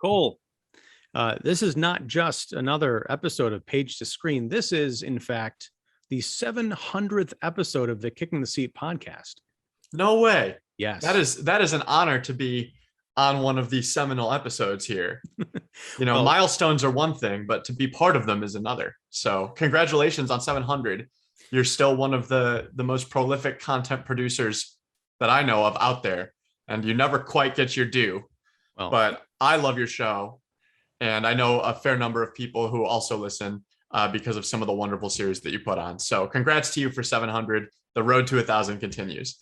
Cole, this is not just another episode of Page2Screen. This is, in fact, the 700th episode of the Kicking the Seat podcast. No way. Yes. That is an honor to be on one of these seminal episodes here. Well, milestones are one thing, but to be part of them is another. So congratulations on 700. You're still one of the most prolific content producers that I know of out there, and you never quite get your due. Well, but I love your show, and I know a fair number of people who also listen because of some of the wonderful series that you put on. So congrats to you for 700. The road to 1,000 continues.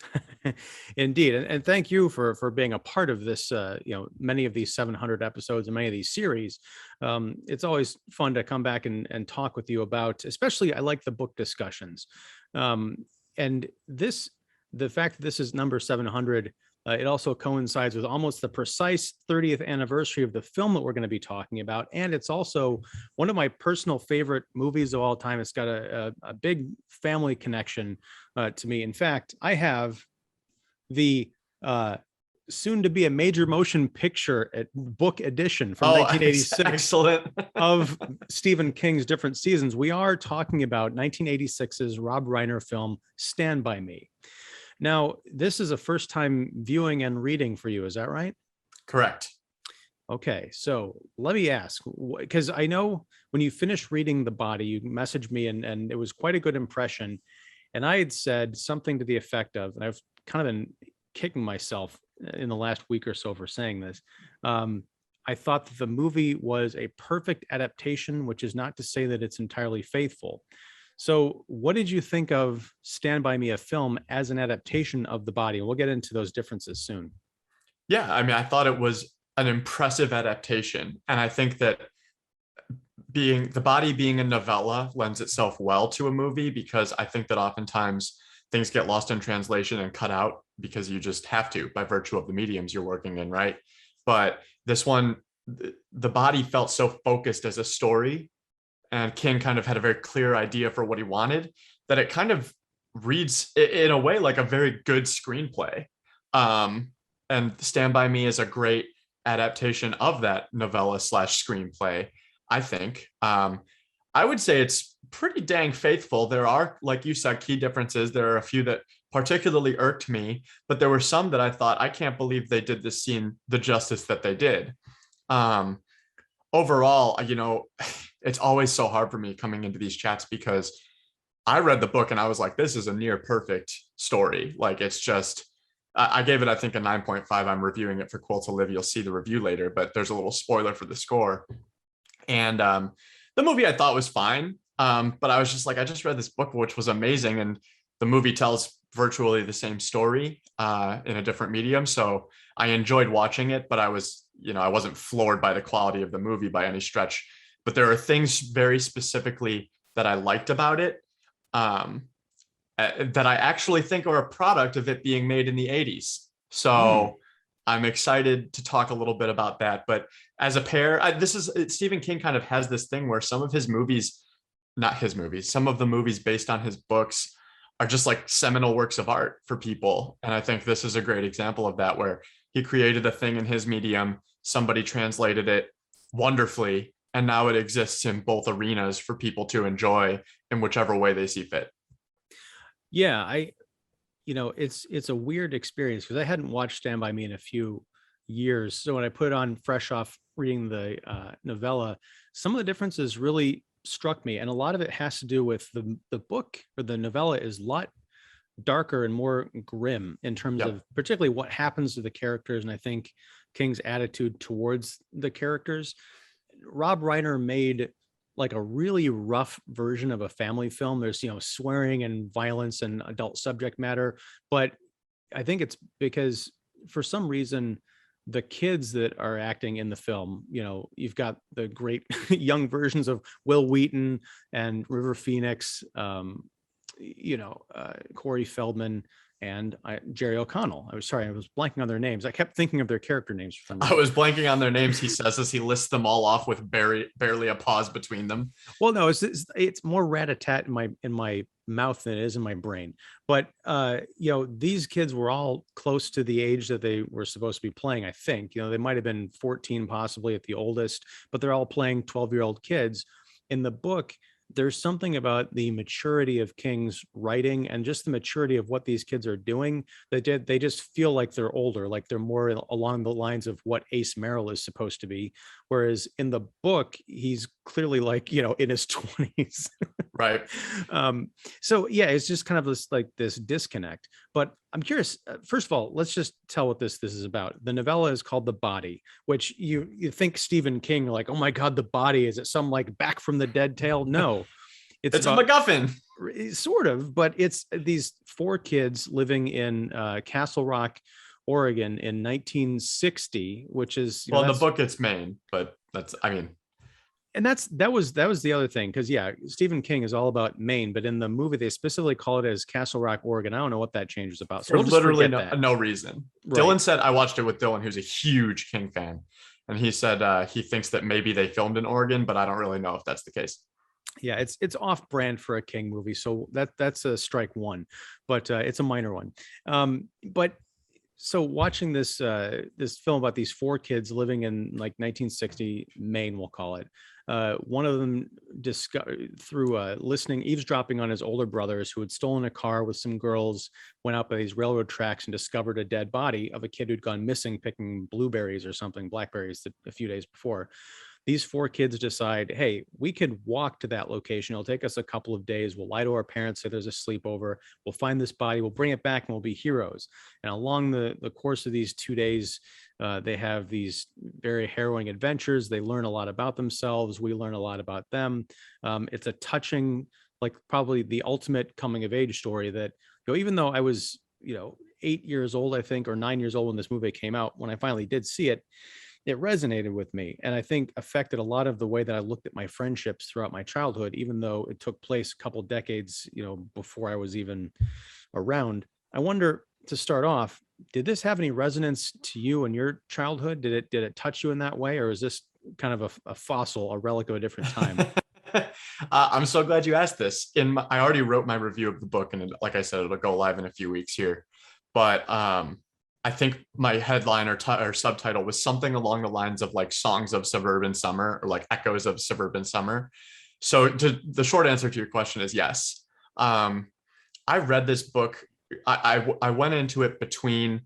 Indeed. And thank you for being a part of this, many of these 700 episodes and many of these series. It's always fun to come back and talk with you about, especially I like the book discussions. And the fact that this is number 700, it also coincides with almost the precise 30th anniversary of the film that we're going to be talking about. And it's also one of my personal favorite movies of all time. It's got a big family connection to me. In fact, I have the soon to be a major motion picture book edition from 1986 excellent. of Stephen King's Different Seasons. We are talking about 1986's Rob Reiner film, Stand By Me. Now, this is a first time viewing and reading for you. Is that right? Correct. Okay. So let me ask, because I know when you finished reading The Body, you messaged me and it was quite a good impression. And I had said something to the effect of, and I've kind of been kicking myself in the last week or so for saying this. I thought that the movie was a perfect adaptation, which is not to say that it's entirely faithful. So what did you think of Stand By Me, a film, as an adaptation of The Body? We'll get into those differences soon. Yeah, I mean, I thought it was an impressive adaptation. And I think that The Body being a novella lends itself well to a movie, because I think that oftentimes things get lost in translation and cut out because you just have to by virtue of the mediums you're working in, right? But this one, The Body felt so focused as a story, and King kind of had a very clear idea for what he wanted, that it kind of reads in a way like a very good screenplay. And Stand By Me is a great adaptation of that novella / screenplay, I think. I would say it's pretty dang faithful. There are, like you said, key differences. There are a few that particularly irked me, but there were some that I thought, I can't believe they did this scene the justice that they did. Overall, it's always so hard for me coming into these chats, because I read the book and I was like, this is a near perfect story. Like, it's just, I gave it, I think, a 9.5. I'm reviewing it for Quill to Live. You'll see the review later, but there's a little spoiler for the score. And the movie I thought was fine. But I was just like, I just read this book, which was amazing. And the movie tells virtually the same story in a different medium. So I enjoyed watching it, but I wasn't floored by the quality of the movie by any stretch. But there are things very specifically that I liked about it that I actually think are a product of it being made in the 80s. So I'm excited to talk a little bit about that. But as a pair, Stephen King kind of has this thing where some of his movies, some of the movies based on his books are just like seminal works of art for people. And I think this is a great example of that, where he created a thing in his medium, somebody translated it wonderfully, and now it exists in both arenas for people to enjoy in whichever way they see fit. Yeah, it's a weird experience, because I hadn't watched Stand By Me in a few years. So when I put it on fresh off reading the novella, some of the differences really struck me. And a lot of it has to do with the book, or the novella, is a lot darker and more grim in terms of particularly what happens to the characters. And I think King's attitude towards the characters. Rob Reiner made like a really rough version of a family film. There's, swearing and violence and adult subject matter. But I think it's because for some reason, the kids that are acting in the film, you've got the great young versions of Will Wheaton and River Phoenix, Corey Feldman, and Jerry O'Connell. I was blanking on their names. I kept thinking of their character names for some I reason. was blanking on their names. He says as he lists them all off with barely a pause between them. Well, no, it's more rat-a-tat in my mouth than it is in my brain. But these kids were all close to the age that they were supposed to be playing. I think they might have been 14 possibly at the oldest, but they're all playing 12-year-old kids. In the book, there's something about the maturity of King's writing and just the maturity of what these kids are doing that they just feel like they're older, like they're more along the lines of what Ace Merrill is supposed to be. Whereas in the book, he's clearly like, in his 20s. Right. So yeah, it's just kind of this disconnect. But I'm curious, first of all, let's just tell what this is about. The novella is called The Body, which you think Stephen King, like, oh my God, The Body, is it some like back from the dead tale? No, it's about, a MacGuffin. Sort of, but it's these 4 kids living in Castle Rock, Oregon in 1960, which is in the book it's Maine, but and that was the other thing, because Stephen King is all about Maine, but in the movie they specifically call it as Castle Rock, Oregon. I don't know what that change is about. So we'll literally no reason. Right. Dylan said, I watched it with Dylan, who's a huge King fan, and he said he thinks that maybe they filmed in Oregon, but I don't really know if that's the case. Yeah, it's off brand for a King movie, so that's a strike one, but it's a minor one. But so watching this film about these 4 kids living in like 1960 Maine, we'll call it. One of them through eavesdropping on his older brothers, who had stolen a car with some girls, went out by these railroad tracks and discovered a dead body of a kid who'd gone missing picking blueberries or something, blackberries, a few days before. These 4 kids decide, hey, we could walk to that location. It'll take us a couple of days. We'll lie to our parents, say there's a sleepover. We'll find this body. We'll bring it back and we'll be heroes. And along the course of these 2 days, they have these very harrowing adventures. They learn a lot about themselves. We learn a lot about them. It's a touching, like probably the ultimate coming of age story that, even though I was, 8 years old, I think, or 9 years old when this movie came out, when I finally did see it, it resonated with me, and I think affected a lot of the way that I looked at my friendships throughout my childhood, even though it took place a couple decades, before I was even around. I wonder, to start off, did this have any resonance to you in your childhood? Did it touch you in that way, or is this kind of a fossil, a relic of a different time? I'm so glad you asked this. I already wrote my review of the book, and like I said, it'll go live in a few weeks here. But I think my headline or subtitle was something along the lines of like Songs of Suburban Summer, or like Echoes of Suburban Summer. So the short answer to your question is yes. I read this book. I went into it between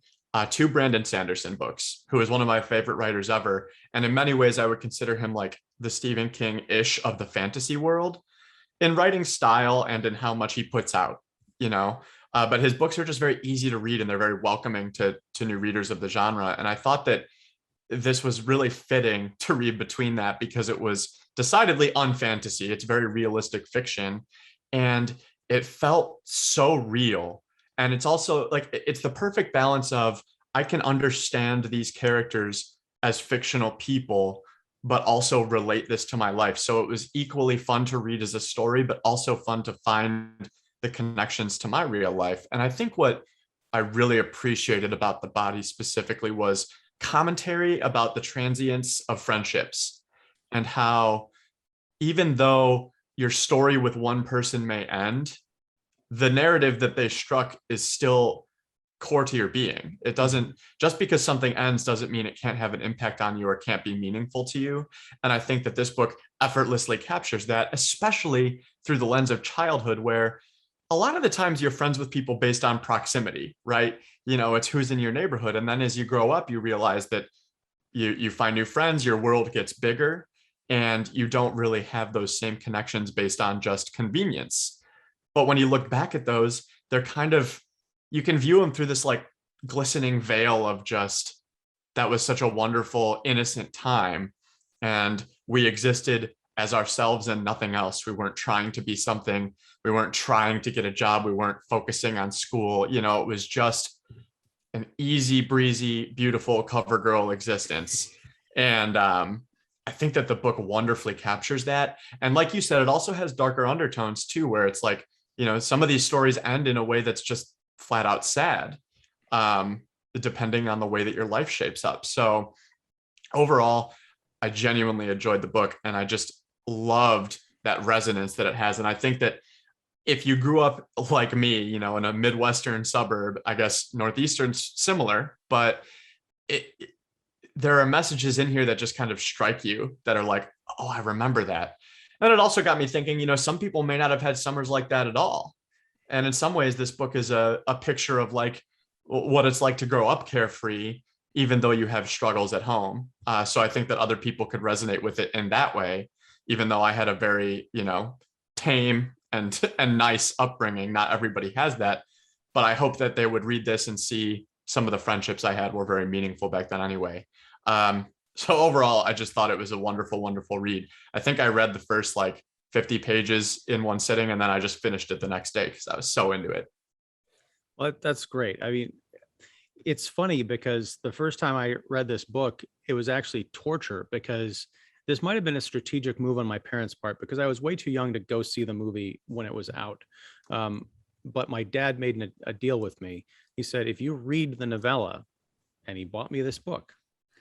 2 Brandon Sanderson books, who is one of my favorite writers ever. And in many ways, I would consider him like the Stephen King-ish of the fantasy world in writing style and in how much he puts out, but his books are just very easy to read, and they're very welcoming to new readers of the genre. And I thought that this was really fitting to read between that, because it was decidedly unfantasy. It's very realistic fiction, and it felt so real. And it's also like, it's the perfect balance of, I can understand these characters as fictional people, but also relate this to my life. So it was equally fun to read as a story, but also fun to find the connections to my real life. And I think what I really appreciated about The Body specifically was commentary about the transience of friendships, and how even though your story with one person may end, the narrative that they struck is still core to your being. It doesn't, just because something ends doesn't mean it can't have an impact on you or can't be meaningful to you. And I think that this book effortlessly captures that, especially through the lens of childhood, where a lot of the times you're friends with people based on proximity, right? It's who's in your neighborhood. And then as you grow up, you realize that you find new friends, your world gets bigger, and you don't really have those same connections based on just convenience. But when you look back at those, they're kind of, you can view them through this like glistening veil of just, that was such a wonderful, innocent time. And we existed as ourselves and nothing else. We weren't trying to be something. We weren't trying to get a job. We weren't focusing on school. It was just an easy breezy, beautiful cover girl existence. And I think that the book wonderfully captures that. And like you said, it also has darker undertones too, where it's like, some of these stories end in a way that's just flat out sad, depending on the way that your life shapes up. So overall, I genuinely enjoyed the book, and I just loved that resonance that it has. And I think that if you grew up like me, you know, in a Midwestern suburb, I guess Northeastern's similar, but there are messages in here that just kind of strike you that are like, oh, I remember that. And it also got me thinking, you know, some people may not have had summers like that at all. And in some ways, this book is a picture of like what it's like to grow up carefree, even though you have struggles at home. So I think that other people could resonate with it in that way, even though I had a very, you know, tame and nice upbringing. Not everybody has that, but I hope that they would read this and see some of the friendships I had were very meaningful back then anyway. So overall, I just thought it was a wonderful, wonderful read. I think I read the first like 50 pages in one sitting, and then I just finished it the next day because I was so into it. Well, that's great. I mean, it's funny because the first time I read this book, it was actually torture, because this might have been a strategic move on my parents' part, because I was way too young to go see the movie when it was out. But my dad made a deal with me. He said, if you read the novella, and he bought me this book,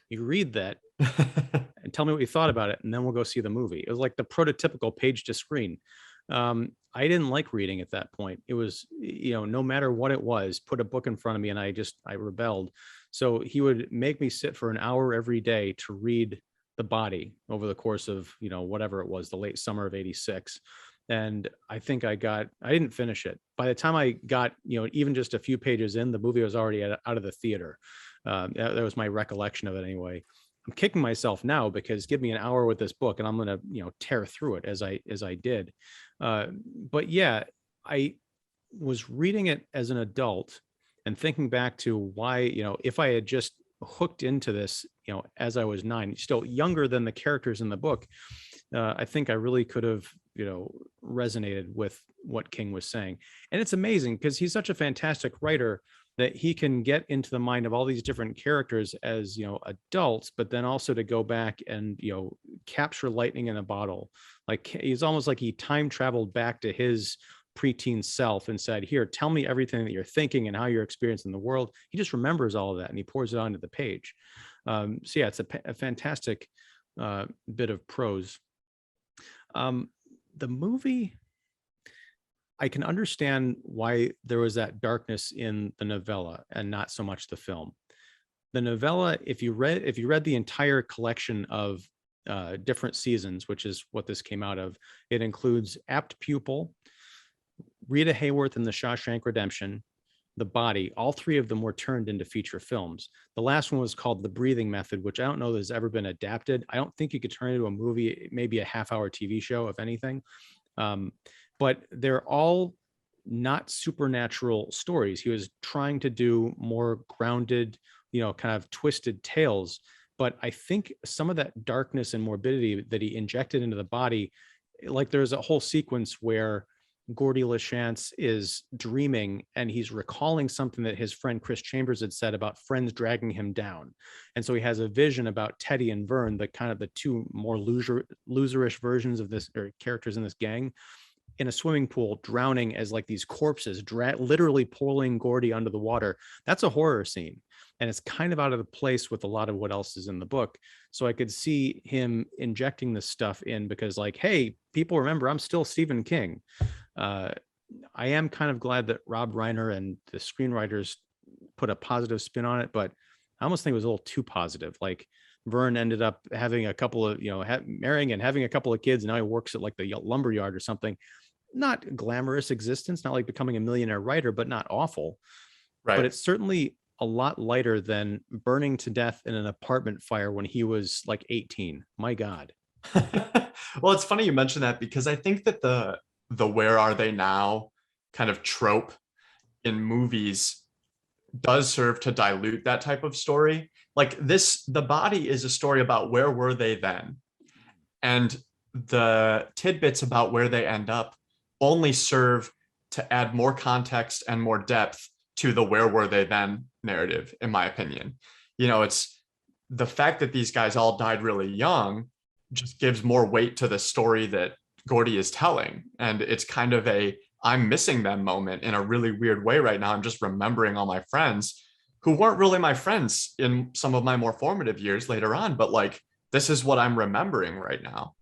you read that and tell me what you thought about it, and then we'll go see the movie. It was like the prototypical Page2Screen. I didn't like reading at that point. It was, you know, no matter what it was, put a book in front of me and I rebelled. So he would make me sit for an hour every day to read The Body over the course of, you know, whatever it was, the late summer of '86. And I think I didn't finish it. By the time I got, you know, even just a few pages in, the movie was already out of the theater. That was my recollection of it anyway. I'm kicking myself now because give me an hour with this book and I'm going to, you know, tear through it as I did. But yeah, I was reading it as an adult and thinking back to why, you know, if I had just hooked into this, you know, as I was 9, still younger than the characters in the book, I think I really could have, you know, resonated with what King was saying. And it's amazing because he's such a fantastic writer that he can get into the mind of all these different characters as, you know, adults, but then also to go back and, you know, capture lightning in a bottle. Like he's almost like he time traveled back to his preteen self and said, here, tell me everything that you're thinking and how you're experiencing the world. He just remembers all of that and he pours it onto the page. So yeah, it's a fantastic bit of prose. The movie, I can understand why there was that darkness in the novella and not so much the film. The novella, if you read the entire collection of different seasons, which is what this came out of, it includes Apt Pupil, Rita Hayworth and the Shawshank Redemption, The Body. All 3 of them were turned into feature films. The last one was called The Breathing Method, which I don't know that has ever been adapted. I don't think you could turn it into a movie, maybe a half-hour TV show, if anything. But they're all not supernatural stories. He was trying to do more grounded, you know, kind of twisted tales. But I think some of that darkness and morbidity that he injected into the body, like there's a whole sequence where Gordy LaChance is dreaming and he's recalling something that his friend Chris Chambers had said about friends dragging him down. And so he has a vision about Teddy and Vern, the kind of the 2 more loserish versions of this, or characters in this gang, in a swimming pool, drowning as like these corpses, literally pulling Gordy under the water. That's a horror scene. And it's kind of out of the place with a lot of what else is in the book. So I could see him injecting this stuff in because like, hey, people remember I'm still Stephen King. I am kind of glad that Rob Reiner and the screenwriters put a positive spin on it, but I almost think it was a little too positive. Like Vern ended up having a couple of, you know, marrying and having a couple of kids. And now he works at like the lumber yard or something. Not glamorous existence, not like becoming a millionaire writer, but not awful. Right. But it's certainly a lot lighter than burning to death in an apartment fire when he was like 18. My God. Well, it's funny you mention that because I think that the where are they now kind of trope in movies does serve to dilute that type of story. Like this, The Body is a story about where were they then? And the tidbits about where they end up only serve to add more context and more depth to the where were they then narrative, in my opinion. You know, it's the fact that these guys all died really young just gives more weight to the story that Gordy is telling. And it's kind of a I'm missing them moment in a really weird way right now. I'm just remembering all my friends who weren't really my friends in some of my more formative years later on, but like this is what I'm remembering right now.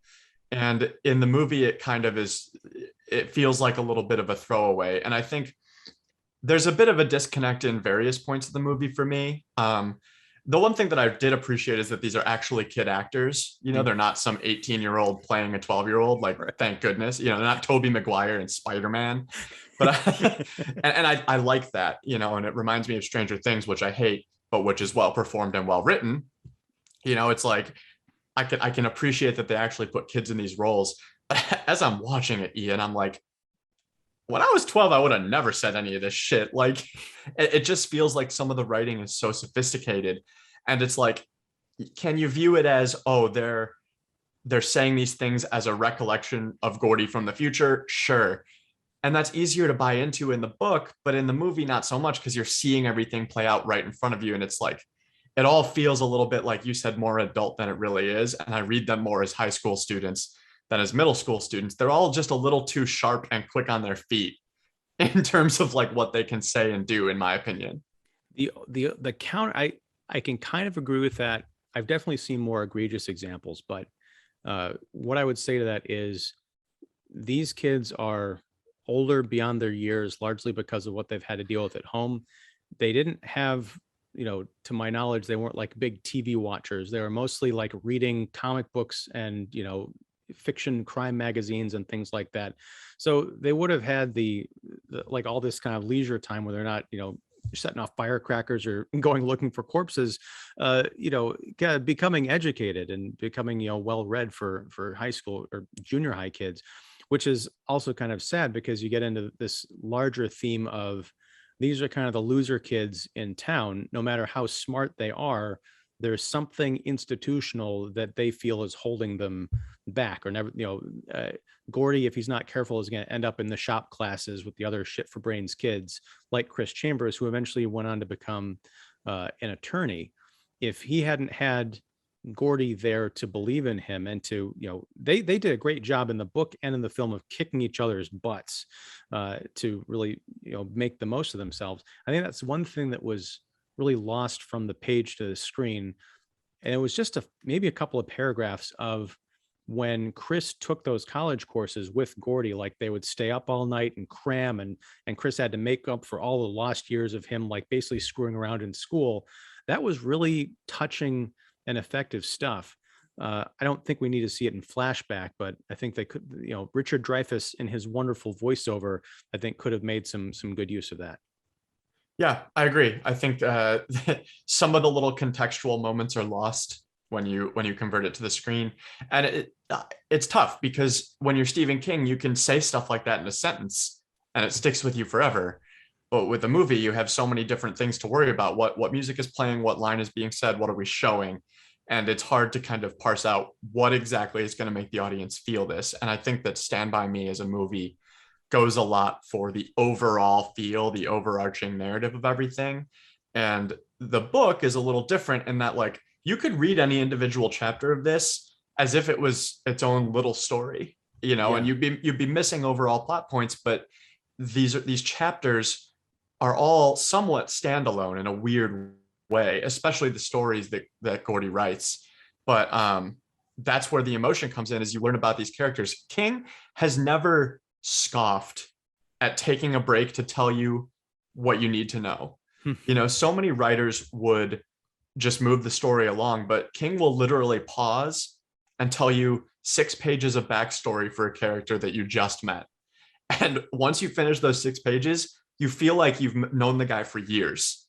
And in the movie, it kind of is, it feels like a little bit of a throwaway. And I think there's a bit of a disconnect in various points of the movie for me. The one thing that I did appreciate is that these are actually kid actors. You know, they're not some 18-year-old playing a 12-year-old. Like, Right. thank goodness. You know, they're not Tobey Maguire and Spider-Man. But I like that. You know, and it reminds me of Stranger Things, which I hate, but which is well performed and well written. You know, it's like I can appreciate that they actually put kids in these roles. As I'm watching it, Ian, I'm like, when I was 12, I would have never said any of this shit. Like, it just feels like some of the writing is so sophisticated. And it's like, can you view it as, oh, they're saying these things as a recollection of Gordy from the future? Sure. And that's easier to buy into in the book, but in the movie, not so much, because you're seeing everything play out right in front of you. And it's like, it all feels a little bit, like you said, more adult than it really is. And I read them more as high school students than as middle school students. They're all just a little too sharp and quick on their feet in terms of like what they can say and do, in my opinion. The count, I can kind of agree with that. I've definitely seen more egregious examples, but what I would say to that is these kids are older beyond their years, largely because of what they've had to deal with at home. They didn't have, to my knowledge, they weren't like big TV watchers. They were mostly like reading comic books and, fiction crime magazines and things like that. So they would have had the like all this kind of leisure time where they're not, setting off firecrackers or going looking for corpses, kind of becoming educated and becoming, well read for high school or junior high kids, which is also kind of sad because you get into this larger theme of these are kind of the loser kids in town. No matter how smart they are, there's something institutional that they feel is holding them back or never, Gordy, if he's not careful, is going to end up in the shop classes with the other shit for brains kids like Chris Chambers, who eventually went on to become an attorney. If he hadn't had Gordy there to believe in him and to, they did a great job in the book and in the film of kicking each other's butts to really, make the most of themselves. I think that's one thing that was really lost from the page to the screen. And it was just maybe a couple of paragraphs of when Chris took those college courses with Gordy, like they would stay up all night and cram, and Chris had to make up for all the lost years of him, like basically screwing around in school. That was really touching and effective stuff. I don't think we need to see it in flashback, but I think they could, Richard Dreyfuss in his wonderful voiceover, I think could have made some good use of that. Yeah, I agree. I think some of the little contextual moments are lost when you convert it to the screen, and it's tough because when you're Stephen King, you can say stuff like that in a sentence, and it sticks with you forever. But with a movie, you have so many different things to worry about. What music is playing, what line is being said, what are we showing, and it's hard to kind of parse out what exactly is going to make the audience feel this. And I think that Stand By Me as a movie goes a lot for the overall feel, the overarching narrative of everything. And the book is a little different in that, like, you could read any individual chapter of this as if it was its own little story, Yeah. and you'd be missing overall plot points. But these chapters are all somewhat standalone in a weird way, especially the stories that Gordy writes. But that's where the emotion comes in, as you learn about these characters. King has never scoffed at taking a break to tell you what you need to know. So many writers would just move the story along, but King will literally pause and tell you 6 pages of backstory for a character that you just met. And once you finish those 6 pages, you feel like you've known the guy for years.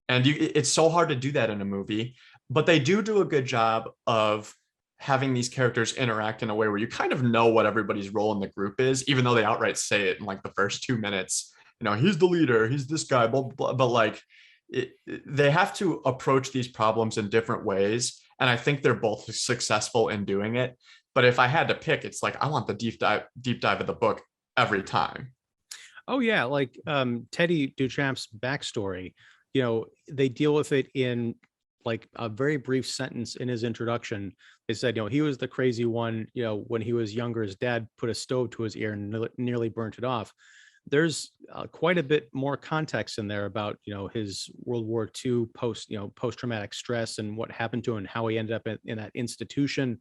And it's so hard to do that in a movie, but they do a good job of having these characters interact in a way where you kind of know what everybody's role in the group is, even though they outright say it in like the first 2 minutes. He's the leader, he's this guy, blah, blah, blah. But like they have to approach these problems in different ways. And I think they're both successful in doing it. But if I had to pick, it's like, I want the deep dive of the book every time. Oh yeah, like Teddy Duchamp's backstory, they deal with it in like a very brief sentence in his introduction. They said, he was the crazy one, when he was younger, his dad put a stove to his ear and nearly burnt it off. There's quite a bit more context in there about, his World War II post-traumatic stress and what happened to him and how he ended up in that institution.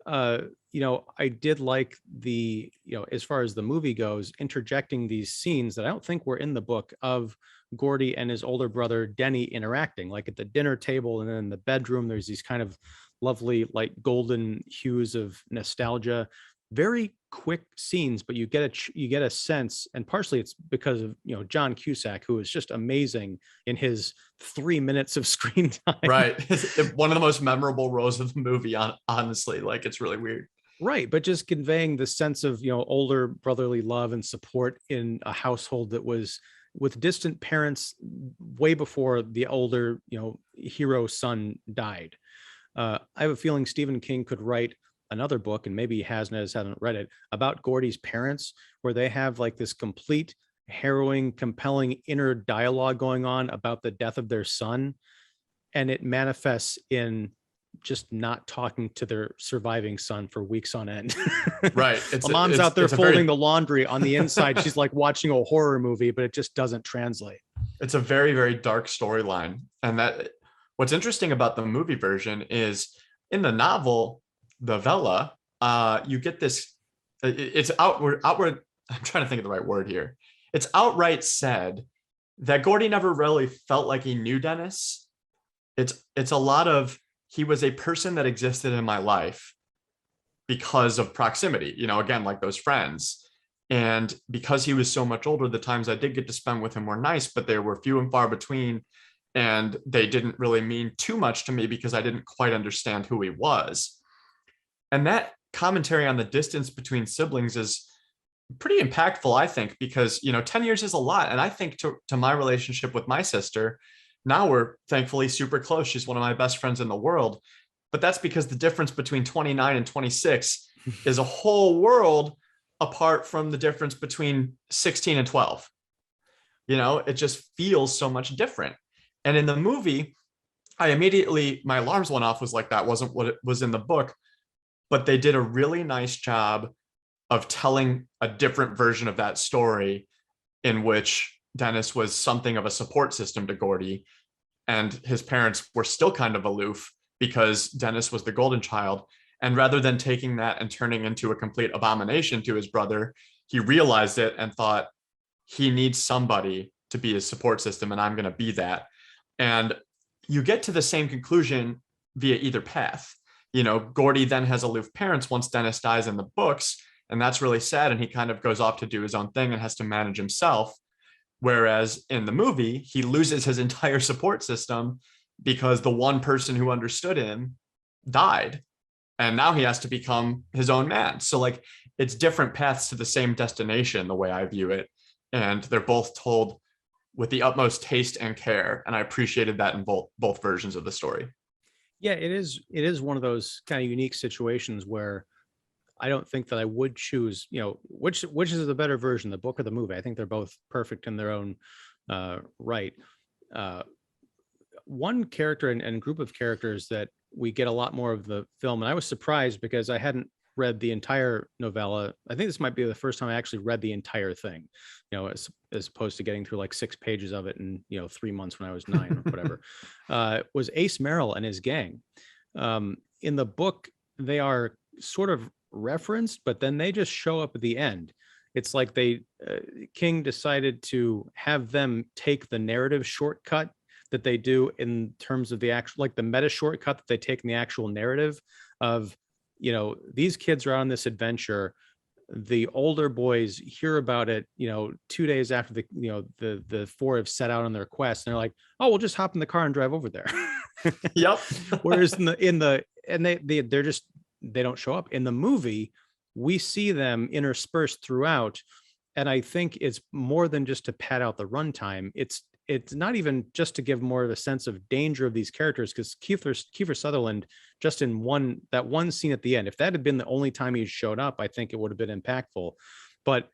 I did like the, as far as the movie goes, interjecting these scenes that I don't think were in the book of Gordy and his older brother Denny interacting, like at the dinner table and then in the bedroom. There's these kind of lovely, like golden hues of nostalgia. Very quick scenes, but you get a sense, and partially it's because of John Cusack, who is just amazing in his 3 minutes of screen time. Right. One of the most memorable roles of the movie, honestly. Like, it's really weird. Right, but just conveying the sense of older brotherly love and support in a household that was with distant parents way before the older hero son died. I have a feeling Stephen King could write another book, and maybe he hasn't read it, about Gordy's parents, where they have like this complete harrowing, compelling inner dialogue going on about the death of their son, and it manifests in just not talking to their surviving son for weeks on end. Right. Mom's out there folding the laundry. On the inside, she's like watching a horror movie, but it just doesn't translate. It's a very, very dark storyline. And that what's interesting about the movie version is in the novella, you get this, it's outward, I'm trying to think of the right word here. It's outright said that Gordy never really felt like he knew Dennis. It's a lot of, he was a person that existed in my life because of proximity, again, like those friends. And because he was so much older, the times I did get to spend with him were nice, but they were few and far between. And they didn't really mean too much to me because I didn't quite understand who he was. And that commentary on the distance between siblings is pretty impactful, I think, because, 10 years is a lot. And I think to my relationship with my sister, now we're thankfully super close. She's one of my best friends in the world. But that's because the difference between 29 and 26 is a whole world apart from the difference between 16 and 12. It just feels so much different. And in the movie, my alarms went off, was like, that wasn't what it was in the book. But they did a really nice job of telling a different version of that story, in which Dennis was something of a support system to Gordy, and his parents were still kind of aloof because Dennis was the golden child. And rather than taking that and turning into a complete abomination to his brother, he realized it and thought, he needs somebody to be his support system, and I'm going to be that. And you get to the same conclusion via either path. Gordy then has aloof parents once Dennis dies in the books, and that's really sad. And he kind of goes off to do his own thing and has to manage himself. Whereas in the movie, he loses his entire support system because the one person who understood him died. And now he has to become his own man. So like, it's different paths to the same destination, the way I view it. And they're both told with the utmost taste and care. And I appreciated that in both versions of the story. Yeah, it is one of those kind of unique situations where I don't think that I would choose, which is the better version, the book or the movie. I think they're both perfect in their own right. One character and group of characters that we get a lot more of the film, and I was surprised because I hadn't read the entire novella. I think this might be the first time I actually read the entire thing, as opposed to getting through like 6 pages of it in 3 months when I was 9 or whatever. Was Ace Merrill and his gang. In the book, they are sort of referenced, but then they just show up at the end. It's like King decided to have them take the narrative shortcut that they do in terms of the actual, like the meta shortcut that they take in the actual narrative of, these kids are on this adventure. The older boys hear about it, 2 days after the 4 have set out on their quest, and they're like, oh, we'll just hop in the car and drive over there. Yep. Whereas they don't show up in the movie. We see them interspersed throughout, and I think it's more than just to pad out the runtime. It's not even just to give more of a sense of danger of these characters, because Kiefer Sutherland, just in that one scene at the end, if that had been the only time he showed up, I think it would have been impactful. But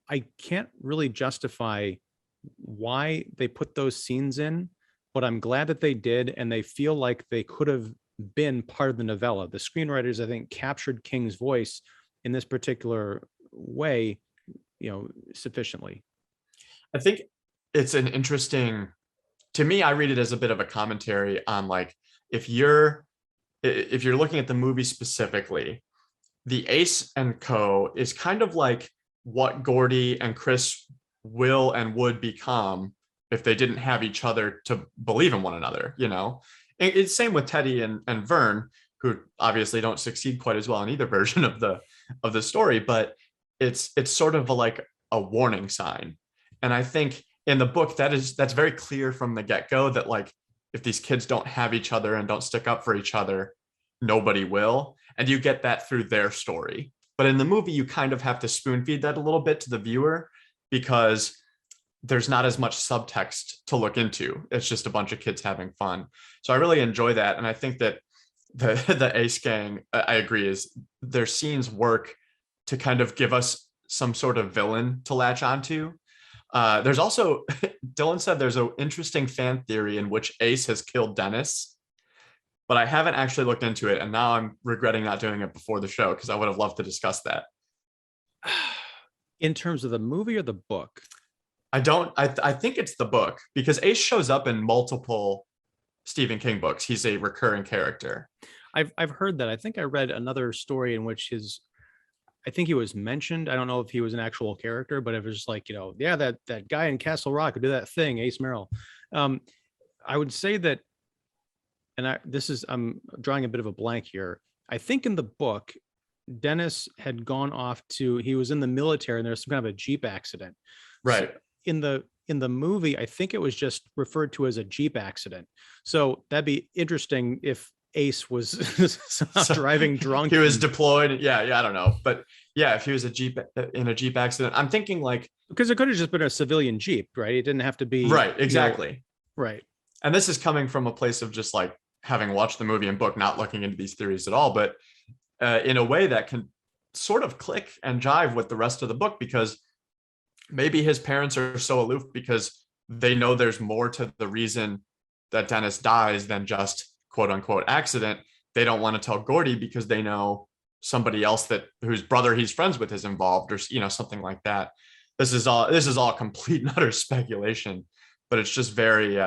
I can't really justify why they put those scenes in. but I'm glad that they did, and they feel like they could have been part of the novella. The screenwriters, I think, captured King's voice in this particular way, sufficiently. I think it's an interesting, to me, I read it as a bit of a commentary on like, if you're looking at the movie specifically, the Ace and Co is kind of like what Gordy and Chris will and would become if they didn't have each other to believe in one another, It's same with Teddy and Vern, who obviously don't succeed quite as well in either version of the story, but it's sort of like a warning sign. And I think in the book that's very clear from the get-go that like if these kids don't have each other and don't stick up for each other, nobody will. And you get that through their story. But in the movie, you kind of have to spoon feed that a little bit to the viewer because there's not as much subtext to look into. It's just a bunch of kids having fun. So I really enjoy that. And I think that the Ace Gang, I agree, is their scenes work to kind of give us some sort of villain to latch onto. There's also, Dylan said there's an interesting fan theory in which Ace has killed Dennis, but I haven't actually looked into it. And now I'm regretting not doing it before the show because I would have loved to discuss that. In terms of the movie or the book? I think it's the book because Ace shows up in multiple Stephen King books. He's a recurring character. I've heard that. I think I read another story in which I think he was mentioned. I don't know if he was an actual character, but it was just like, yeah, that guy in Castle Rock who did that thing, Ace Merrill. I would say that, and I'm drawing a bit of a blank here. I think in the book, Dennis had gone off he was in the military and there's some kind of a Jeep accident. Right. So in the movie, I think it was just referred to as a Jeep accident. So that'd be interesting if Ace was driving drunk. He was deployed. Yeah, I don't know. But yeah, if he was in a Jeep accident, I'm thinking like, because it could have just been a civilian Jeep, right? It didn't have to be. Right, exactly. Right. And this is coming from a place of just like having watched the movie and book, not looking into these theories at all, but in a way that can sort of click and jive with the rest of the book, because maybe his parents are so aloof because they know there's more to the reason that Dennis dies than just quote unquote accident. They don't want to tell Gordy because they know somebody else whose brother he's friends with is involved, or something like that. This is all complete and utter speculation, but it's just very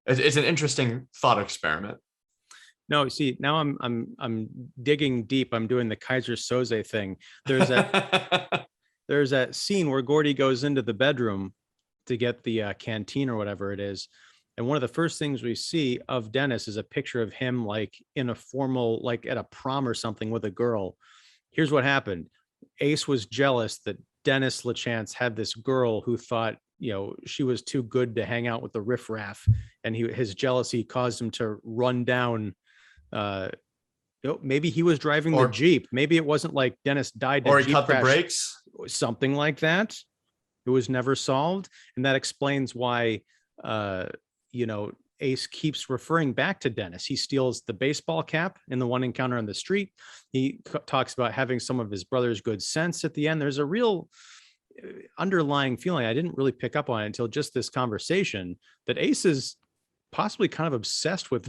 it's an interesting thought experiment. No, see, now I'm digging deep. I'm doing the Kaiser Soze thing. There's that scene where Gordy goes into the bedroom to get the canteen or whatever it is. And one of the first things we see of Dennis is a picture of him like in a formal, like at a prom or something with a girl. Here's what happened. Ace was jealous that Dennis LaChance had this girl who thought, she was too good to hang out with the riffraff. And his jealousy caused him to run down. Maybe he was driving the Jeep. Maybe it wasn't like Dennis died. Or he cut the brakes. Something like that. It was never solved. And that explains why, Ace keeps referring back to Dennis. He steals the baseball cap in the one encounter on the street. He talks about having some of his brother's good sense at the end. There's a real underlying feeling. I didn't really pick up on it until just this conversation that Ace is possibly kind of obsessed with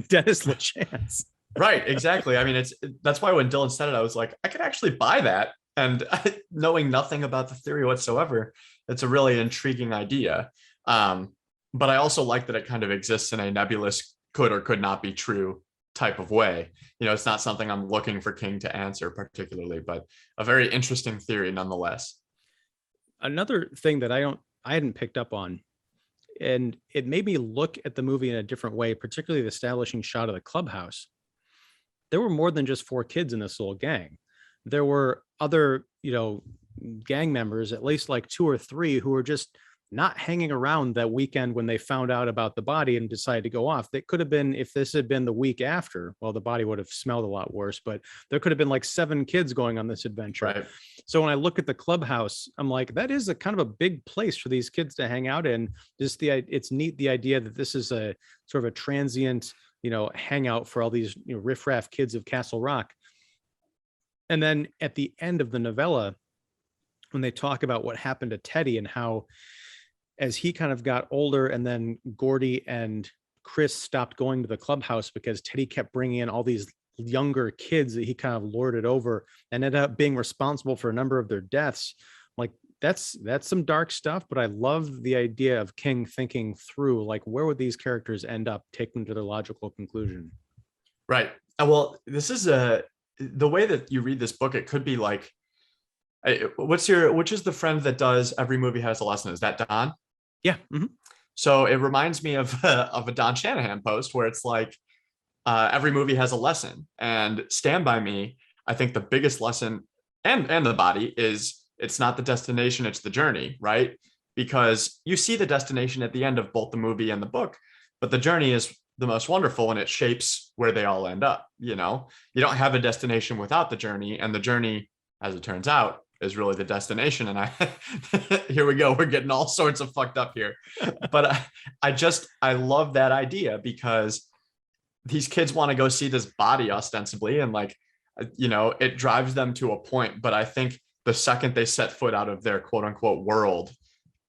Dennis LaChance. Right, exactly. I mean, that's why when Dylan said it, I was like, I could actually buy that. And knowing nothing about the theory whatsoever, it's a really intriguing idea. But I also like that it kind of exists in a nebulous could or could not be true type of way. It's not something I'm looking for King to answer particularly, but a very interesting theory nonetheless. Another thing that I hadn't picked up on, and it made me look at the movie in a different way, particularly the establishing shot of the clubhouse. There were more than just 4 kids in this little gang. There were other, gang members, at least like 2 or 3, who were just not hanging around that weekend when they found out about the body and decided to go off. That could have been, if this had been the week after, well, the body would have smelled a lot worse, but there could have been like 7 kids going on this adventure. Right. So when I look at the clubhouse, I'm like, that is a kind of a big place for these kids to hang out in. It's neat, the idea that this is a sort of a transient, hangout for all these riffraff kids of Castle Rock. And then at the end of the novella, when they talk about what happened to Teddy and how, as he kind of got older, and then Gordy and Chris stopped going to the clubhouse because Teddy kept bringing in all these younger kids that he kind of lorded over and ended up being responsible for a number of their deaths. Like that's some dark stuff, but I love the idea of King thinking through, like, where would these characters end up, taking to their logical conclusion. Right. Well, this is the way that you read this book, it could be like, which is the friend that does every movie has a lesson? Is that Don? Yeah. Mm-hmm. So it reminds me of a Don Shanahan post where it's like, every movie has a lesson, and Stand By Me, I think the biggest lesson, and The Body, is it's not the destination, it's the journey, right? Because you see the destination at the end of both the movie and the book, but the journey is the most wonderful, and it shapes where they all end up. You don't have a destination without the journey, and the journey, as it turns out, is really the destination. And here we go, we're getting all sorts of fucked up here, but I love that idea, because these kids want to go see this body ostensibly, and like, it drives them to a point, but I think the second they set foot out of their quote unquote world,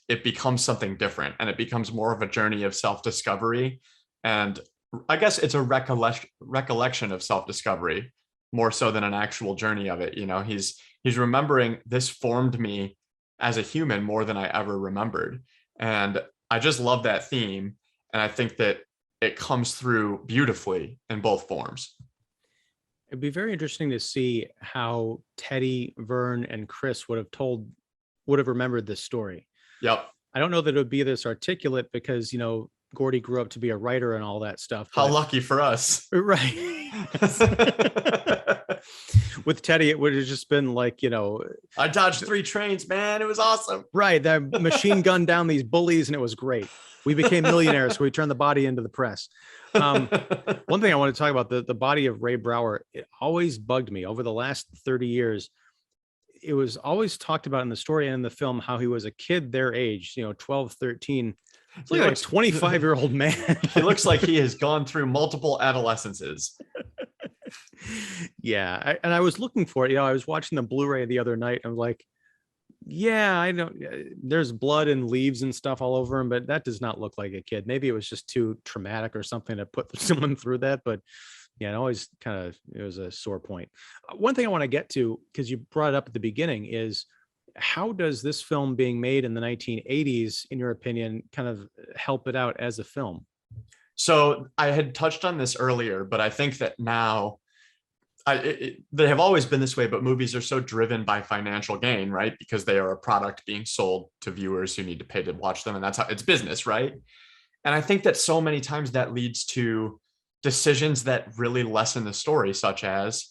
it becomes something different, and it becomes more of a journey of self-discovery. And I guess it's a recollection of self-discovery more so than an actual journey of it. He's remembering, this formed me as a human more than I ever remembered. And I just love that theme. And I think that it comes through beautifully in both forms. It'd be very interesting to see how Teddy, Vern, and Chris would have remembered this story. Yep. I don't know that it would be this articulate because, Gordy grew up to be a writer and all that stuff. How lucky for us. Right. With Teddy, it would have just been like, I dodged 3 trains, man. It was awesome. Right. That machine gunned down these bullies and it was great. We became millionaires, so we turned the body into the press. One thing I want to talk about, the body of Ray Brower, it always bugged me over the last 30 years. It was always talked about in the story and in the film how he was a kid their age, 12, 13. It's like a 25-year-old man. He looks like he has gone through multiple adolescences. Yeah. And I was looking for it. I was watching the Blu-ray the other night. I'm like, yeah, I know there's blood and leaves and stuff all over him, but that does not look like a kid. Maybe it was just too traumatic or something to put someone through that. But yeah, it always it was a sore point. One thing I want to get to, because you brought it up at the beginning, is how does this film being made in the 1980s, in your opinion, kind of help it out as a film? So I had touched on this earlier, but I think that now they have always been this way, but movies are so driven by financial gain, right? Because they are a product being sold to viewers who need to pay to watch them. And that's how it's business, right? And I think that so many times that leads to decisions that really lessen the story, such as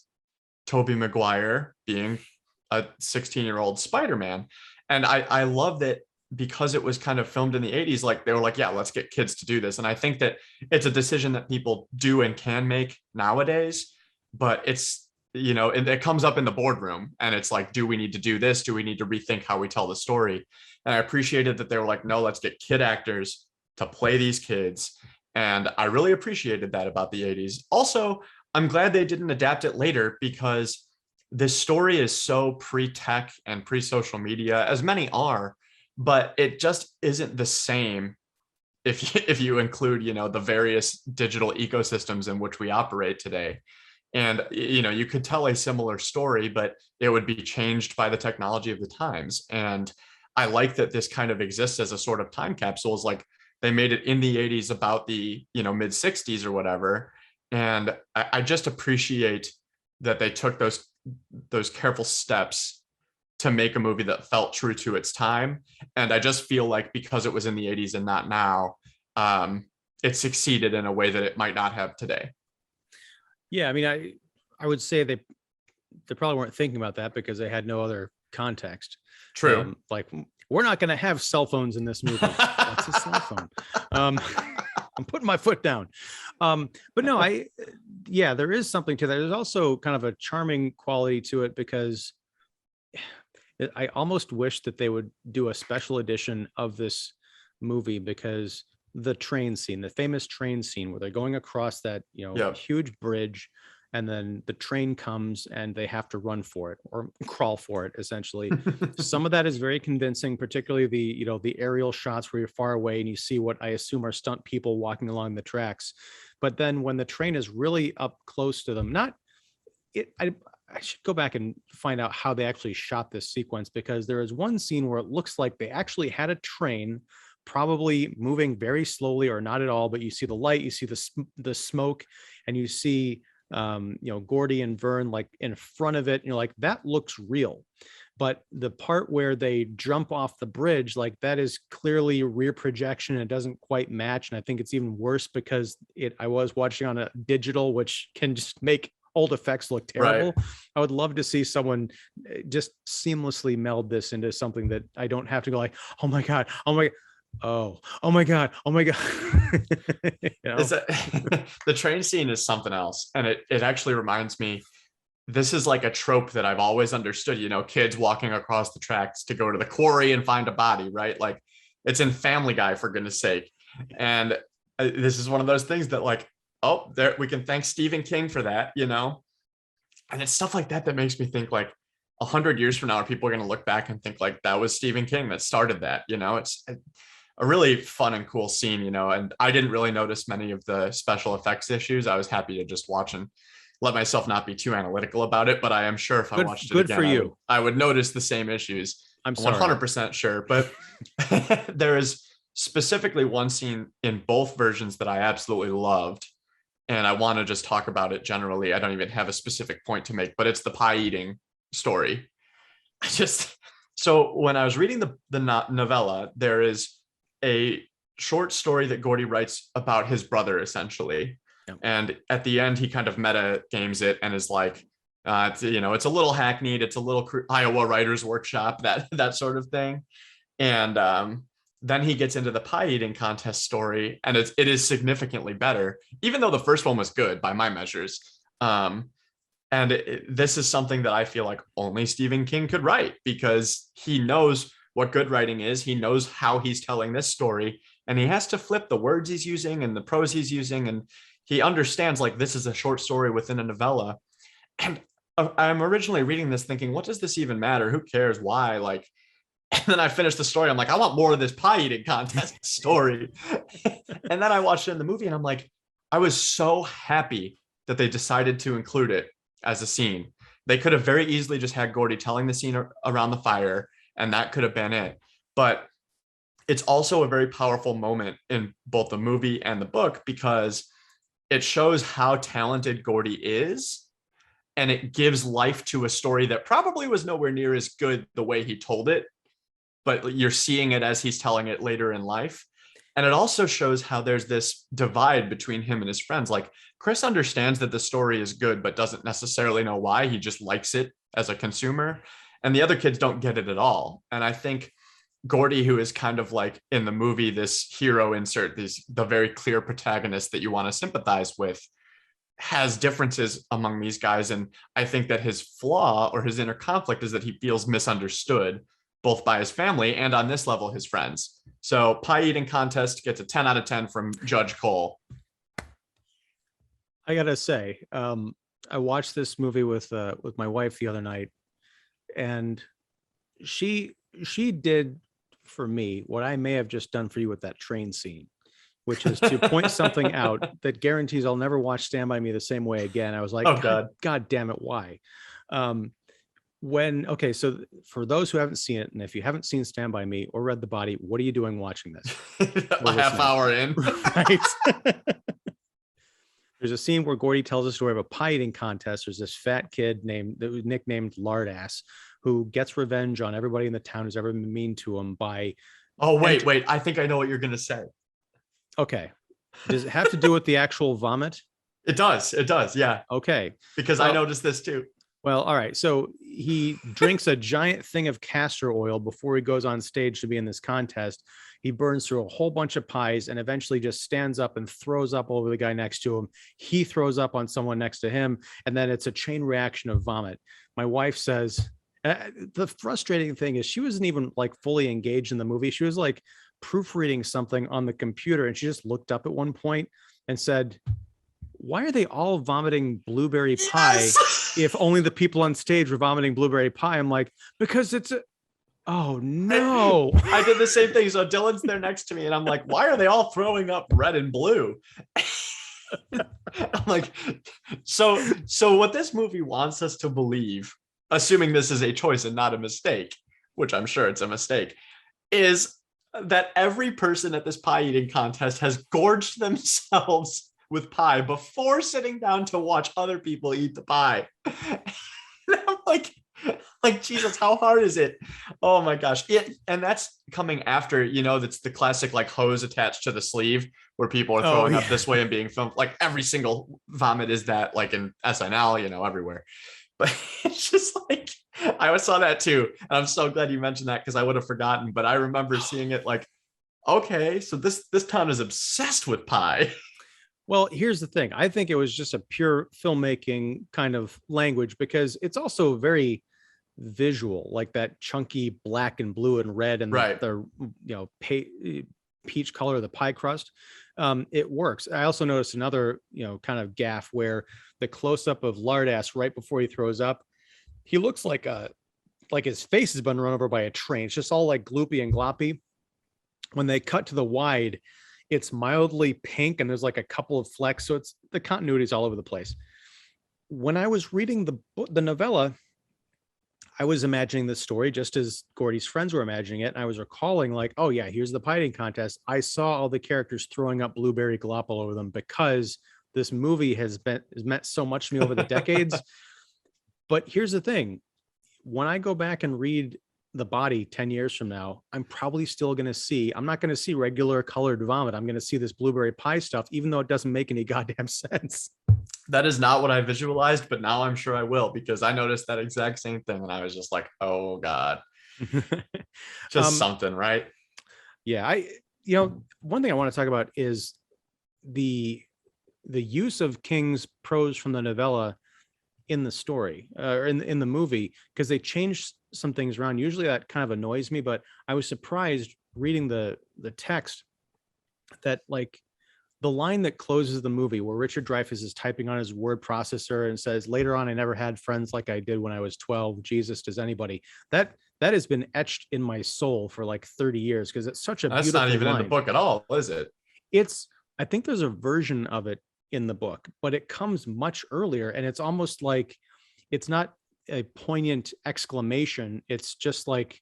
Tobey Maguire being a 16-year-old Spider-Man. And I love that, because it was kind of filmed in the 80s, like they were like, yeah, let's get kids to do this. And I think that it's a decision that people do and can make nowadays, but it's, it comes up in the boardroom and it's like, do we need to do this? Do we need to rethink how we tell the story? And I appreciated that they were like, no, let's get kid actors to play these kids. And I really appreciated that about the 80s. Also, I'm glad they didn't adapt it later, because this story is so pre-tech and pre-social media, as many are, but it just isn't the same if you include, the various digital ecosystems in which we operate today. And, you could tell a similar story, but it would be changed by the technology of the times. And I like that this kind of exists as a sort of time capsule. Is like, they made it in the 80s about the, mid 60s or whatever. And I just appreciate that they took those careful steps to make a movie that felt true to its time. And I just feel like, because it was in the 80s and not now, it succeeded in a way that it might not have today. Yeah, I mean, I would say they probably weren't thinking about that because they had no other context. True. Like, we're not going to have cell phones in this movie. What's a cell phone? I'm putting my foot down. But no, there is something to that. There's also kind of a charming quality to it, because I almost wish that they would do a special edition of this movie, because the train scene, the famous train scene where they're going across that, huge bridge, and then the train comes and they have to run for it or crawl for it, essentially. Some of that is very convincing, particularly the aerial shots where you're far away and you see what I assume are stunt people walking along the tracks. But then when the train is really up close to them, not it, I should go back and find out how they actually shot this sequence, because there is one scene where it looks like they actually had a train probably moving very slowly or not at all, but you see the light, you see the smoke, and you see Gordy and Vern like in front of it, and you're like, that looks real. But the part where they jump off the bridge, like that is clearly rear projection. It doesn't quite match. And I think it's even worse because I was watching on a digital, which can just make old effects look terrible. Right. I would love to see someone just seamlessly meld this into something that I don't have to go like, oh my God, oh my, oh my God, oh my God. The train scene is something else. And it actually reminds me, this is like a trope that I've always understood, kids walking across the tracks to go to the quarry and find a body, right? Like it's in Family Guy, for goodness sake. And this is one of those things that like, oh, there, we can thank Stephen King for that, and it's stuff like that makes me think like 100 years from now, are people going to look back and think like that was Stephen King that started that? It's a really fun and cool scene, and I didn't really notice many of the special effects issues. I was happy to just watch and let myself not be too analytical about it, but I am sure if I watched it again, for you. I would notice the same issues. I'm sorry. 100% sure, but there is specifically one scene in both versions that I absolutely loved, and I want to just talk about it generally. I don't even have a specific point to make, but it's the pie eating story. So when I was reading the novella, there is a short story that Gordy writes about his brother, essentially. Yep. And at the end, he kind of meta games it and is like, it's a little hackneyed, it's a little Iowa Writers Workshop, that sort of thing. And then he gets into the pie eating contest story, and it is significantly better, even though the first one was good by my measures. This is something that I feel like only Stephen King could write, because he knows what good writing is. He knows how he's telling this story, and he has to flip the words he's using and the prose he's using. And he understands like this is a short story within a novella. And I'm originally reading this thinking, what does this even matter? Who cares? Why? Like, and then I finished the story. I'm like, I want more of this pie eating contest story. And then I watched it in the movie, and I'm like, I was so happy that they decided to include it as a scene. They could have very easily just had Gordy telling the scene around the fire, and that could have been it. But it's also a very powerful moment in both the movie and the book, because it shows how talented Gordy is, and it gives life to a story that probably was nowhere near as good the way he told it, but you're seeing it as he's telling it later in life. And it also shows how there's this divide between him and his friends. Like Chris understands that the story is good, but doesn't necessarily know why. He just likes it as a consumer. And the other kids don't get it at all. And I think Gordy, who is kind of like in the movie, this hero insert, the very clear protagonist that you want to sympathize with, has differences among these guys. And I think that his flaw or his inner conflict is that he feels misunderstood, both by his family and on this level, his friends. So pie eating contest gets a 10 out of 10 from Judge Cole. I gotta say, I watched this movie with my wife the other night, and she did for me what I may have just done for you with that train scene, which is to point something out that guarantees I'll never watch Stand By Me the same way again. I was like, oh, God damn it, why? So for those who haven't seen it, and if you haven't seen Stand By Me or read The Body, what are you doing watching this? A half hour in. Right. There's a scene where Gordy tells a story of a pie eating contest. There's this fat kid that was nicknamed Lardass, who gets revenge on everybody in the town who's ever been mean to him by... Oh, wait. I think I know what you're going to say. Okay. Does it have to do with the actual vomit? It does. Yeah. Okay. Because I noticed this too. Well, all right. So he drinks a giant thing of castor oil before he goes on stage to be in this contest. He burns through a whole bunch of pies and eventually just stands up and throws up over the guy next to him. He throws up on someone next to him, and then it's a chain reaction of vomit. My wife says, the frustrating thing is she wasn't even like fully engaged in the movie. She was like proofreading something on the computer, and she just looked up at one point and said, why are they all vomiting blueberry pie Yes. if only the people on stage were vomiting blueberry pie? I'm like, because it's a, oh no. I did the same thing. So Dylan's there next to me, and I'm like, why are they all throwing up red and blue? I'm like, so what this movie wants us to believe, assuming this is a choice and not a mistake, which I'm sure it's a mistake, is that every person at this pie eating contest has gorged themselves with pie before sitting down to watch other people eat the pie. And I'm like, Jesus, how hard is it? Oh my gosh. And that's coming after, that's the classic like hose attached to the sleeve where people are throwing up this way and being filmed. Like every single vomit is that, like in SNL, everywhere. But it's just like, I always saw that too. And I'm so glad you mentioned that because I would have forgotten. But I remember seeing it like, okay, so this town is obsessed with pie. Well, here's the thing. I think it was just a pure filmmaking kind of language because it's also very visual, like that chunky black and blue and red and right. the peach color of the pie crust. It works. I also noticed another, kind of gaff where the close up of Lardass right before he throws up, he looks like his face has been run over by a train. It's just all like gloopy and gloppy. When they cut to the wide, it's mildly pink and there's like a couple of flecks. So it's the continuity is all over the place. When I was reading the novella, I was imagining the story just as Gordy's friends were imagining it. And I was recalling like, oh yeah, here's the pie eating contest. I saw all the characters throwing up blueberry glop all over them because this movie has meant so much to me over the decades. But here's the thing. When I go back and read The Body 10 years from now, I'm probably still going to see, I'm not going to see regular colored vomit. I'm going to see this blueberry pie stuff, even though it doesn't make any goddamn sense. That is not what I visualized, but now I'm sure I will because I noticed that exact same thing. And I was just like, oh God, just something, right? Yeah. One thing I want to talk about is the use of King's prose from the novella in the story or in the movie, because they changed some things around. Usually that kind of annoys me, but I was surprised reading the text that like the line that closes the movie where Richard Dreyfuss is typing on his word processor and says, later on, I never had friends like I did when I was 12. Jesus, does anybody? That has been etched in my soul for like 30 years because it's such a beautiful line. That's not even in the book at all, is it? I think there's a version of it in the book, but it comes much earlier and it's almost like it's not a poignant exclamation. It's just like,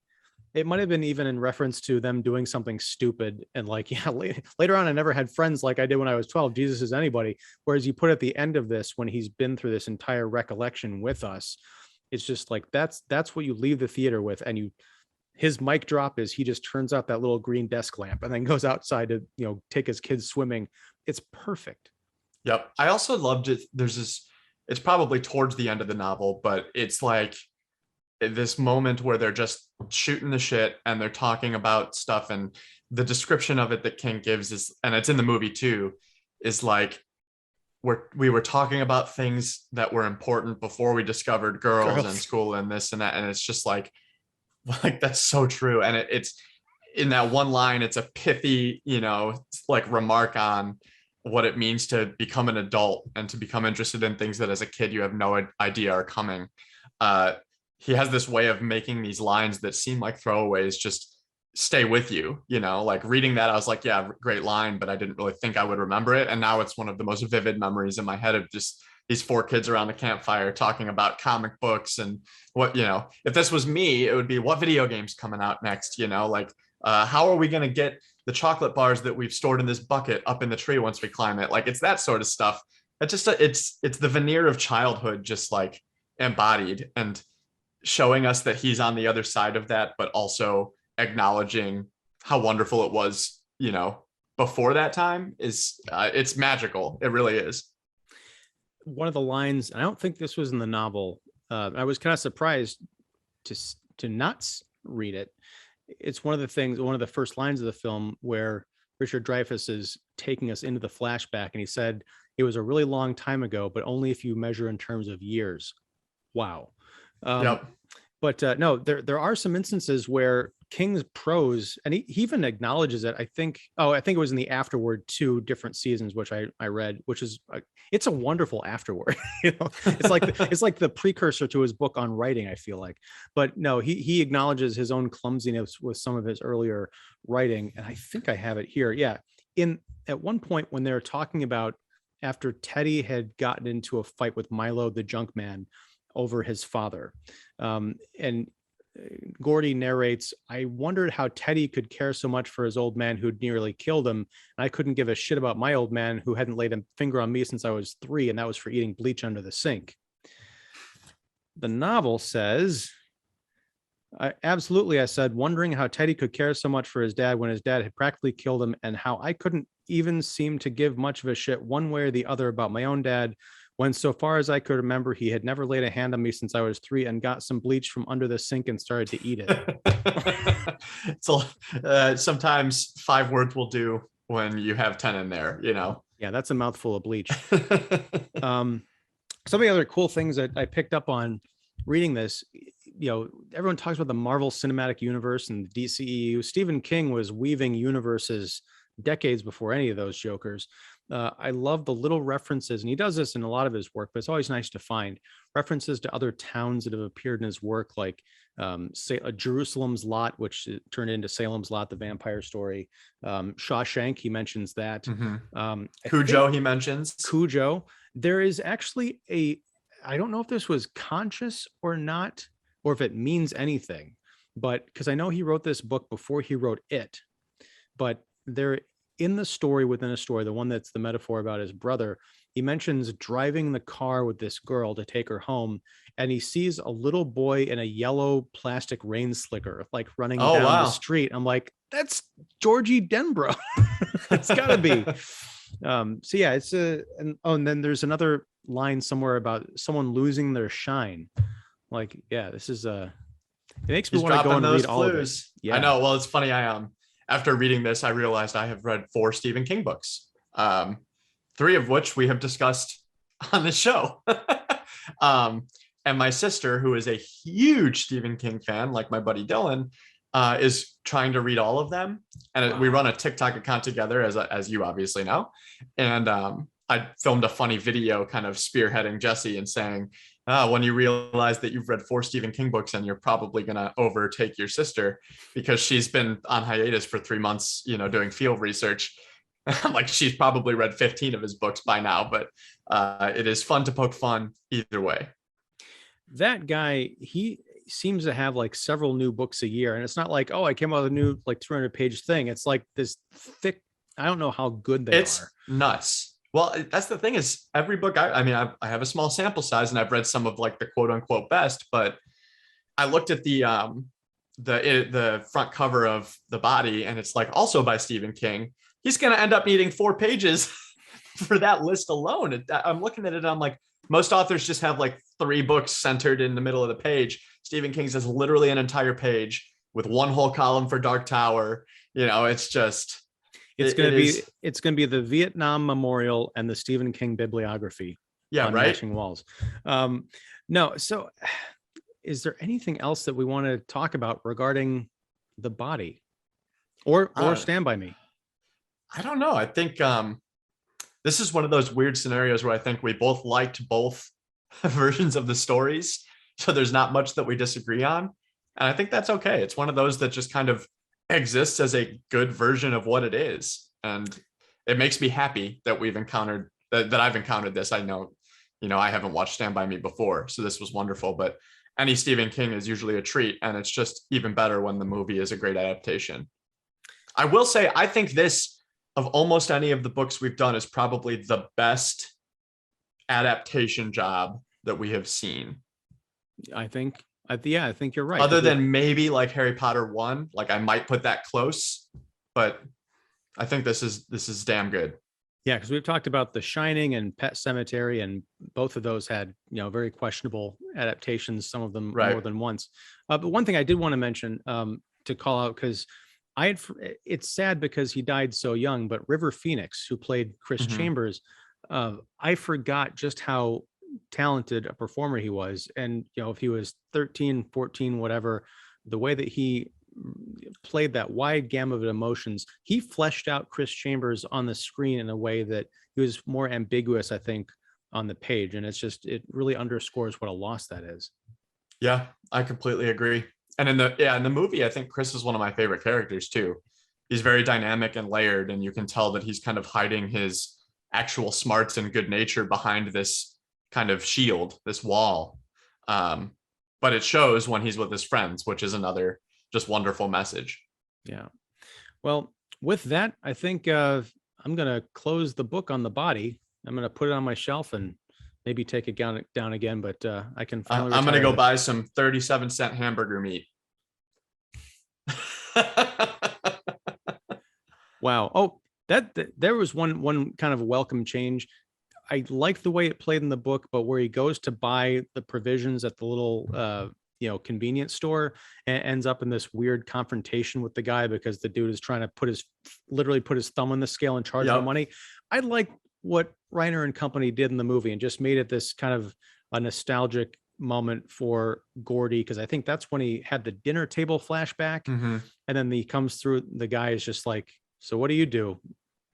it might have been even in reference to them doing something stupid and like, yeah, later on, I never had friends like I did when I was 12. Jesus is anybody. Whereas you put at the end of this, when he's been through this entire recollection with us, it's just like, that's what you leave the theater with. And his mic drop is he just turns out that little green desk lamp and then goes outside to, take his kids swimming. It's perfect. Yep. I also loved it. It's probably towards the end of the novel, but it's like this moment where they're just shooting the shit and they're talking about stuff, and the description of it that King gives is, and it's in the movie too, is like we were talking about things that were important before we discovered girls and school and this and that, and it's just like that's so true. And it's in that one line, it's a pithy, like remark on what it means to become an adult and to become interested in things that as a kid you have no idea are coming. He has this way of making these lines that seem like throwaways just stay with you, like reading that, I was like, yeah, great line, but I didn't really think I would remember it. And now it's one of the most vivid memories in my head of just these four kids around the campfire talking about comic books and what, if this was me, it would be what video game's coming out next, like how are we going to get the chocolate bars that we've stored in this bucket up in the tree once we climb it? Like it's that sort of stuff. It's just it's the veneer of childhood just like embodied, and showing us that he's on the other side of that, but also acknowledging how wonderful it was, before that time is it's magical. It really is. One of the lines, I don't think this was in the novel. I was kind of surprised to not read it. It's one of the first lines of the film where Richard Dreyfuss is taking us into the flashback, and he said, it was a really long time ago, but only if you measure in terms of years. Wow. Yep. But no, there are some instances where King's prose, and he even acknowledges it. I think it was in the afterword, 2 different seasons, which I read, which is it's a wonderful afterword. It's like the precursor to his book on writing, I feel like. But no, he acknowledges his own clumsiness with some of his earlier writing, and I think I have it here. Yeah, at one point when they're talking about after Teddy had gotten into a fight with Milo the junk man over his father, and Gordy narrates, I wondered how Teddy could care so much for his old man who'd nearly killed him. And I couldn't give a shit about my old man who hadn't laid a finger on me since I was 3, and that was for eating bleach under the sink. The novel says, absolutely, I said, wondering how Teddy could care so much for his dad when his dad had practically killed him, and how I couldn't even seem to give much of a shit one way or the other about my own dad, when so far as I could remember, he had never laid a hand on me since I was 3 and got some bleach from under the sink and started to eat it. So sometimes 5 words will do when you have 10 in there, you know? Yeah, that's a mouthful of bleach. Some of the other cool things that I picked up on reading this, everyone talks about the Marvel Cinematic Universe and the DCEU. Stephen King was weaving universes decades before any of those jokers. I love the little references, and he does this in a lot of his work, but it's always nice to find references to other towns that have appeared in his work, like Jerusalem's Lot, which turned into Salem's Lot, the vampire story. Shawshank, he mentions that. Mm-hmm. Cujo, he mentions. Cujo. There is actually I don't know if this was conscious or not, or if it means anything, but because I know he wrote this book before he wrote it, but there in the story within a story, the one that's the metaphor about his brother, he mentions driving the car with this girl to take her home, and he sees a little boy in a yellow plastic rain slicker like running down the street. I'm like, that's Georgie Denbrough. It's gotta be. So yeah, it's and then there's another line somewhere about someone losing their shine. Like, yeah, this is it makes me want to go and read all of it. Yeah, I know. Well, it's funny. After reading this, I realized I have read 4 Stephen King books, 3 of which we have discussed on the show. And my sister, who is a huge Stephen King fan, like my buddy Dylan, is trying to read all of them. And we run a TikTok account together, as you obviously know. And I filmed a funny video kind of spearheading Jesse and saying, when you realize that you've read 4 Stephen King books and you're probably going to overtake your sister because she's been on hiatus for 3 months, doing field research. I'm like, she's probably read 15 of his books by now, but it is fun to poke fun either way. That guy, he seems to have like several new books a year. And it's not like, I came out with a new like 300-page thing. It's like this thick, I don't know how good they are. It's nuts. Well, that's the thing is every book, I have a small sample size and I've read some of like the quote unquote best, but I looked at the front cover of The Body and it's like also by Stephen King. He's going to end up needing 4 pages for that list alone. I'm looking at it and I'm like, most authors just have like 3 books centered in the middle of the page. Stephen King's has literally an entire page with 1 whole column for Dark Tower. It's just... It's going to be the Vietnam Memorial and the Stephen King bibliography. Yeah, on right. Matching walls. No. So is there anything else that we want to talk about regarding The Body or Stand By Me? I don't know. I think this is one of those weird scenarios where I think we both liked both versions of the stories. So there's not much that we disagree on. And I think that's okay. It's one of those that just kind of exists as a good version of what it is, and it makes me happy that we've encountered that I've encountered this. I know I haven't watched Stand By Me before, so this was wonderful, but any Stephen King is usually a treat, and it's just even better when the movie is a great adaptation. I will say I think this, of almost any of the books we've done, is probably the best adaptation job that we have seen. I think you're right. Other than maybe like Harry Potter 1, like I might put that close, but I think this is damn good. Yeah, because we've talked about The Shining and Pet Sematary, and both of those had very questionable adaptations, some of them more than once. But one thing I did want to mention to call out, because it's sad because he died so young, but River Phoenix, who played Chris Chambers, I forgot just how talented a performer he was. And if he was 13, 14, whatever, the way that he played that wide gamut of emotions. He fleshed out Chris Chambers on the screen in a way that he was more ambiguous, I think, on the page. And it really underscores what a loss that is. Yeah, I completely agree. And in the movie, I think Chris is one of my favorite characters too. He's very dynamic and layered, and you can tell that he's kind of hiding his actual smarts and good nature behind this kind of shield, this wall. But it shows when he's with his friends, which is another just wonderful message. Yeah. Well, with that, I think I'm going to close the book on the body. I'm going to put it on my shelf and maybe take it down again, but I can finally I'm going to retire go this. buy some 37-cent hamburger meat. Wow. Oh, that there was one kind of welcome change. I like the way it played in the book, but where he goes to buy the provisions at the little convenience store and ends up in this weird confrontation with the guy because the dude is trying to literally put his thumb on the scale and charge more money. I like what Reiner and company did in the movie and just made it this kind of a nostalgic moment for Gordy, because I think that's when he had the dinner table flashback. Mm-hmm. And then he comes through, the guy is just like, so what do?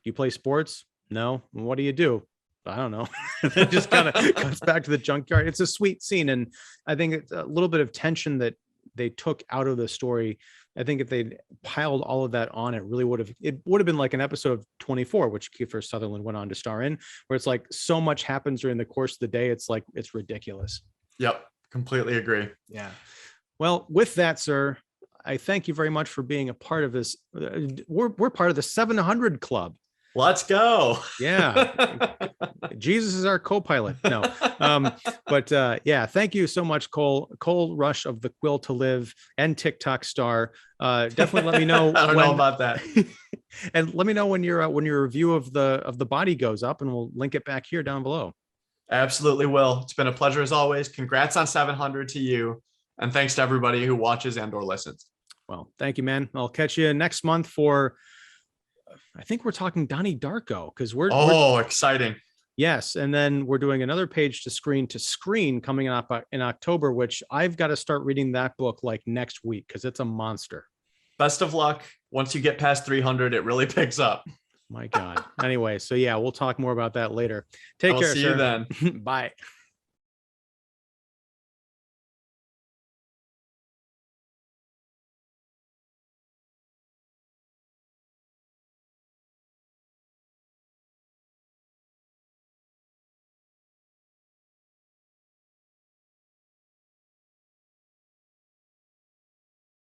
You play sports? No. What do you do? I don't know. It just kind of comes back to the junkyard. It's a sweet scene. And I think it's a little bit of tension that they took out of the story. I think if they'd piled all of that on, it would have been like an episode of 24, which Kiefer Sutherland went on to star in, where it's like so much happens during the course of the day. It's like, it's ridiculous. Yep. Completely agree. Yeah. Well, with that, sir, I thank you very much for being a part of this. We're part of the 700 Club. Let's go. Yeah. Jesus is our co-pilot. No. But thank you so much, Cole Rush of The Quill to Live and TikTok star. Definitely let me know. I don't know about that. And let me know when your review of the body goes up, and we'll link it back here down below. Absolutely will. It's been a pleasure as always. Congrats on 700 to you. And thanks to everybody who watches and or listens. Well, thank you, man. I'll catch you next month for, I think we're talking Donnie Darko, because we're exciting. Yes. And then we're doing another Page2Screen coming up in October, which I've got to start reading that book like next week, because it's a monster. Best of luck. Once you get past 300, it really picks up. My God. Anyway, so yeah, we'll talk more about that later. Take care, See sir. you then. Bye.